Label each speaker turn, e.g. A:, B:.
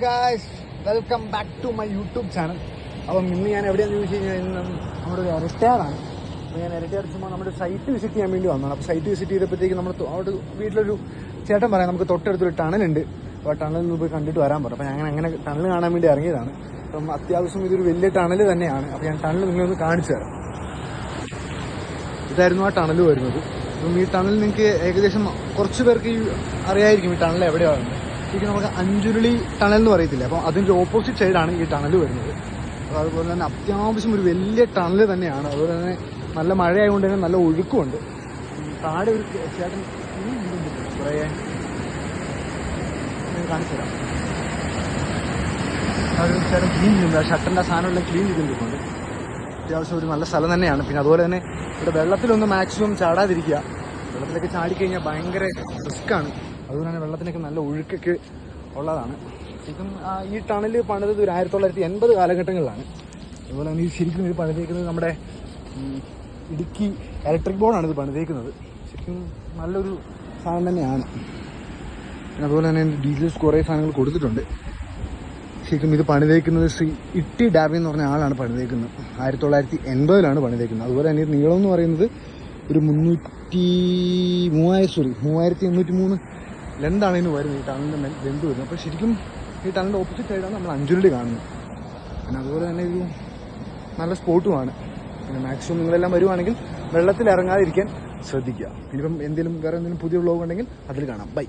A: Guys, welcome back to my YouTube channel. അപ്പം ഇന്ന് ഞാൻ എവിടെയാണെന്ന് ചോദിച്ചു കഴിഞ്ഞാൽ ഇന്ന് നമ്മുടെ ഒരു ഇരട്ടയാറാണ്. അപ്പോൾ ഞാൻ ഇരട്ടയാർ ചുമ്മാ നമ്മുടെ സൈറ്റ് വിസിറ്റ് ചെയ്യാൻ വേണ്ടി വന്നതാണ്. അപ്പോൾ സൈറ്റ് വിസിറ്റ് ചെയ്തപ്പോഴത്തേക്ക് നമ്മൾ അവിടെ വീട്ടിലൊരു ചേട്ടൻ പറയാം നമുക്ക് തൊട്ടടുത്തൊരു ടണലുണ്ട്, അപ്പോൾ ആ ടണലിൽ പോയി കണ്ടിട്ട് വരാൻ പറഞ്ഞു. അപ്പോൾ ഞാൻ അങ്ങനെ ടണൽ കാണാൻ വേണ്ടി ഇറങ്ങിയതാണ്. അപ്പം അത്യാവശ്യം ഇതൊരു വലിയ ടണൽ തന്നെയാണ്. അപ്പോൾ ഞാൻ ടണൽ നിങ്ങളൊന്ന് കാണിച്ചു തരാം. ഇതായിരുന്നു ആ ടണൽ വരുന്നത്. അപ്പം ഈ ടണൽ നിങ്ങൾക്ക് ഏകദേശം കുറച്ച് പേർക്ക് അറിയായിരിക്കും ഈ ടണൽ എവിടെയാണ്. ശരിക്കും നമുക്ക് അഞ്ചുരുളി ടണൽ എന്ന് പറയത്തില്ല, അപ്പം അതിൻ്റെ ഓപ്പോസിറ്റ് സൈഡാണ് ഈ ടണൽ വരുന്നത്. അപ്പോൾ അതുപോലെ തന്നെ അത്യാവശ്യം ഒരു വലിയ ടണൽ തന്നെയാണ്. അതുപോലെ തന്നെ നല്ല മഴയായതുകൊണ്ട് തന്നെ നല്ല ഒഴുക്കുമുണ്ട്. താഴെ ഒരു ചേട്ടൻ കുറേ കാണിച്ചു തരാം. ഒരു ചേട്ടൻ ക്ലീൻ ചെയ്യുന്നുണ്ട്, ആ ഷട്ടറിൻ്റെ സാധനമെല്ലാം ക്ലീൻ ചെയ്തിട്ടുണ്ട്. അത്യാവശ്യം ഒരു നല്ല സ്ഥലം തന്നെയാണ്. പിന്നെ അതുപോലെ തന്നെ ഇവിടെ വെള്ളത്തിലൊന്ന് മാക്സിമം ചാടാതിരിക്കുക. വെള്ളത്തിലൊക്കെ ചാടിക്കഴിഞ്ഞാൽ ഭയങ്കര റിസ്ക്കാണ്. അതുപോലെ തന്നെ വെള്ളത്തിനൊക്കെ നല്ല ഒഴുക്കൊക്കെ ഉള്ളതാണ്. ശരിക്കും ഈ ടണൽ പണിതത് ഒരു 1980 കാലഘട്ടങ്ങളിലാണ്. അതുപോലെ തന്നെ ഈ ശരിക്കും ഇത് പണിതേക്കുന്നത് നമ്മുടെ ഇടുക്കി ഇലക്ട്രിക് ബോർഡാണ് ഇത് പണിതേക്കുന്നത്. ശരിക്കും നല്ലൊരു സാധനം തന്നെയാണ്. പിന്നെ അതുപോലെ തന്നെ ഡീറ്റെയിൽസ് കുറേ സാധനങ്ങൾ കൊടുത്തിട്ടുണ്ട്. ശരിക്കും ഇത് പണിതേക്കുന്നത് ശ്രീ ഇട്ടി ഡാർവിൻ എന്ന് പറഞ്ഞ ആളാണ് പണിതേക്കുന്നത്. 1980 പണിതേക്കുന്നത്. അതുപോലെ തന്നെ നീളം എന്ന് പറയുന്നത് ഒരു 3803 ലെന്താണ് ഇതിന് വരുന്നത്. ഈ ടണലിൻ്റെ ലെന്ത് വരുന്നത്. അപ്പോൾ ശരിക്കും ഈ ടണലിൻ്റെ ഓപ്പോസിറ്റ് സൈഡാണ് നമ്മൾ അഞ്ചുരുളി കാണുന്നത്. പിന്നെ അതുപോലെ തന്നെ ഒരു നല്ല സ്പോട്ടുമാണ്. പിന്നെ മാക്സിമം നിങ്ങളെല്ലാം വരുവാണെങ്കിൽ വെള്ളത്തിൽ ഇറങ്ങാതിരിക്കാൻ ശ്രദ്ധിക്കുക. ഇനിയിപ്പം വേറെ എന്തെങ്കിലും പുതിയ വ്ളോഗ് ഉണ്ടെങ്കിൽ അതിൽ കാണാം. ബൈ.